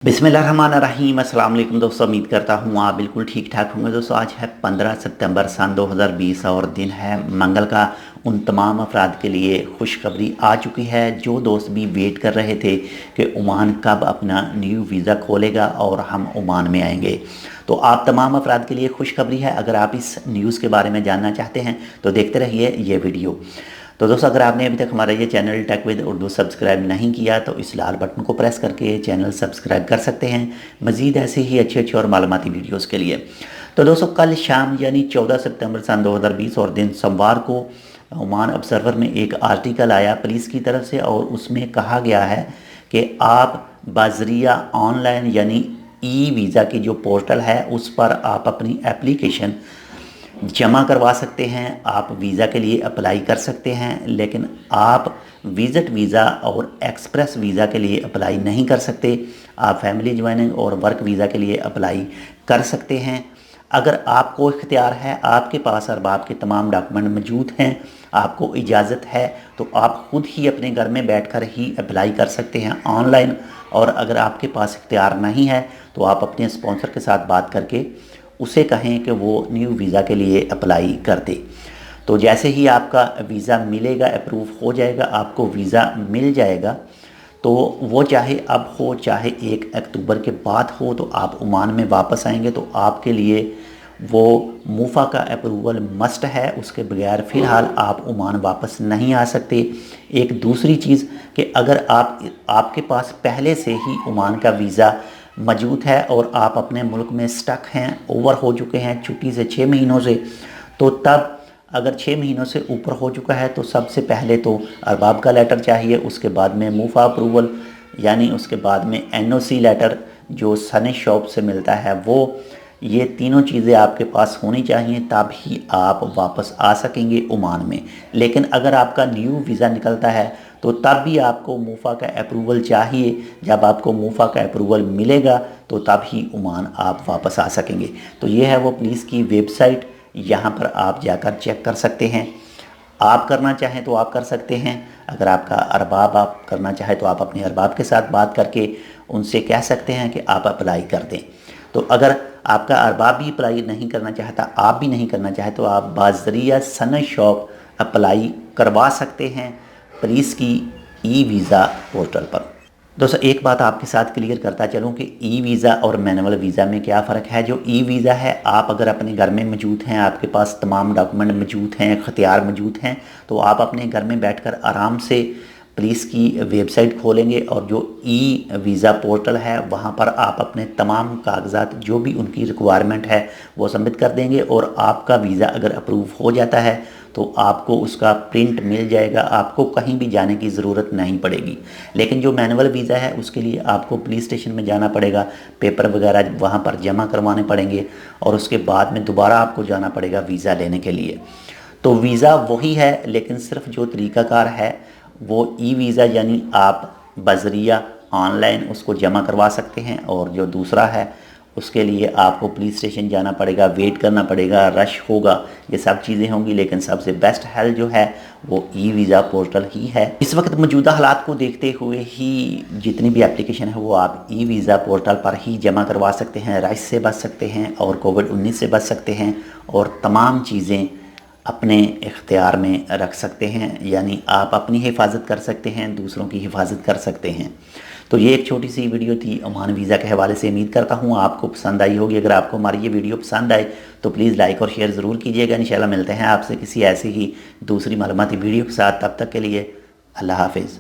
बिस्मिल्लाहिर्रहमानिर्रहीम। अस्सलाम वालेकुम दोस्तों, उम्मीद करता हूँ आप बिल्कुल ठीक ठाक होंगे। दोस्तों आज है 15 सितंबर सन 2020 और दिन है मंगल का। उन तमाम अफराद के लिए खुशखबरी आ चुकी है जो दोस्त भी वेट कर रहे थे कि ओमान कब अपना न्यू वीज़ा खोलेगा और हम ओमान में आएंगे। तो आप तमाम अफराद के लिए खुशखबरी है। अगर आप इस न्यूज़ के बारे में जानना चाहते हैं तो देखते रहिए ये वीडियो। तो दोस्तों अगर आपने अभी तक हमारा ये channel tech with Urdu subscribe नहीं किया तो इस लाल बटन को प्रेस करके चैनल सब्सक्राइब कर सकते हैं मज़ीद ऐसे ही अच्छे और मालूमाती वीडियोस के लिए। तो दोस्तों कल शाम यानी 14 सितंबर सन 2020 और दिन सोमवार को ओमान ऑब्जर्वर में एक आर्टिकल आया पुलिस की तरफ से और उसमें कहा गया है कि आप बाज़रिया ऑनलाइन यानी ई वीज़ा की जो पोर्टल है उस पर आप अपनी एप्लीकेशन जमा करवा सकते हैं। आप वीज़ा के लिए अप्लाई कर सकते हैं, लेकिन आप विज़िट वीज़ा और एक्सप्रेस वीज़ा के लिए अप्लाई नहीं कर सकते। आप फैमिली ज्वाइनिंग और वर्क वीज़ा के लिए अप्लाई कर सकते हैं। अगर आपको इख्तियार है, आपके पास अरबाब के तमाम डॉक्यूमेंट मौजूद हैं, आपको इजाज़त है, तो आप ख़ुद ही अपने घर में बैठकर ही अप्लाई कर सकते हैं ऑनलाइन। और अगर आपके पास इख्तियार नहीं है तो आप अपने स्पॉन्सर के साथ बात करके उसे कहें कि वो न्यू वीज़ा के लिए अप्लाई कर दे। तो जैसे ही आपका वीज़ा मिलेगा, अप्रूव हो जाएगा, आपको वीज़ा मिल जाएगा, तो वो चाहे अब हो चाहे 1 अक्टूबर के बाद हो, तो आप ओमान में वापस आएंगे तो आपके लिए वो मूफ़ा का अप्रूवल मस्ट है। उसके बगैर फ़िलहाल आप ओमान वापस नहीं आ सकते। एक दूसरी चीज़ कि अगर आपके पास पहले से ही ओमान का वीज़ा मौजूद है और आप अपने मुल्क में स्टक हैं, ओवर हो चुके हैं छुट्टी से 6 महीनों से, तो तब अगर 6 महीनों से ऊपर हो चुका है तो सबसे पहले तो अरबाब का लेटर चाहिए, उसके बाद में मूफ़ा अप्रूवल यानी उसके बाद में NOC लेटर जो सने शॉप से मिलता है, वो ये तीनों चीज़ें आपके पास होनी चाहिए, तब ही आप वापस आ सकेंगे ओमान में। लेकिन अगर आपका न्यू वीज़ा निकलता है तो तब भी आपको मूफ़ा का अप्रूवल चाहिए। जब आपको मूफ़ा का अप्रूवल मिलेगा तो तब ही ओमान आप वापस आ सकेंगे। तो ये है वो पुलिस की वेबसाइट, यहाँ पर आप जाकर चेक कर सकते हैं। आप करना चाहें तो आप कर सकते हैं। अगर आपका अरबाब आप करना चाहे तो आप अपने अरबाब के साथ बात करके उनसे कह सकते हैं कि आप अप्लाई कर दें। तो अगर आपका अरबाब भी अप्लाई नहीं करना चाहता, आप भी नहीं करना चाहे, तो आप बाज़रिया सनद शॉप अप्लाई करवा सकते हैं पुलिस की ई वीज़ा पोर्टल पर। दोस्तों एक बात आपके साथ क्लियर करता चलूँ कि ई वीज़ा और मैनुअल वीज़ा में क्या फ़र्क है। जो ई वीज़ा है, आप अगर अपने घर में मौजूद हैं, आपके पास तमाम डॉक्यूमेंट मौजूद हैं, इख्तियार मौजूद हैं, तो आप अपने घर में बैठकर आराम से पुलिस की वेबसाइट खोलेंगे और जो ई वीज़ा पोर्टल है वहाँ पर आप अपने तमाम कागजात जो भी उनकी रिक्वायरमेंट है वो सबमिट कर देंगे और आपका वीज़ा अगर अप्रूव हो जाता है तो आपको उसका प्रिंट मिल जाएगा। आपको कहीं भी जाने की ज़रूरत नहीं पड़ेगी। लेकिन जो मैनुअल वीज़ा है उसके लिए आपको पुलिस स्टेशन में जाना पड़ेगा, पेपर वगैरह वहाँ पर जमा करवाने पड़ेंगे और उसके बाद में दोबारा आपको जाना पड़ेगा वीज़ा लेने के लिए। तो वीज़ा वही है, लेकिन सिर्फ जो तरीक़ाकार है वो ई वीज़ा यानी आप बज़रिया ऑनलाइन उसको जमा करवा सकते हैं, और जो दूसरा है उसके लिए आपको पुलिस स्टेशन जाना पड़ेगा, वेट करना पड़ेगा, रश होगा, ये सब चीज़ें होंगी। लेकिन सबसे बेस्ट हल जो है वो ई वीज़ा पोर्टल ही है। इस वक्त मौजूदा हालात को देखते हुए ही जितनी भी एप्लीकेशन है वो आप ई वीज़ा पोर्टल पर ही जमा करवा सकते हैं। रश से बच सकते हैं और कोविड-19 से बच सकते हैं और तमाम चीज़ें अपने इख्तियार में रख सकते हैं, यानी आप अपनी हिफाजत कर सकते हैं, दूसरों की हिफाजत कर सकते हैं। तो ये एक छोटी सी वीडियो थी ओमान वीज़ा के हवाले से। उम्मीद करता हूँ आपको पसंद आई होगी। अगर आपको हमारी ये वीडियो पसंद आए तो प्लीज़ लाइक और शेयर ज़रूर कीजिएगा। इंशाल्लाह मिलते हैं आपसे किसी ऐसी ही दूसरी मालूमाती वीडियो के साथ। तब तक के लिए अल्लाह हाफिज़।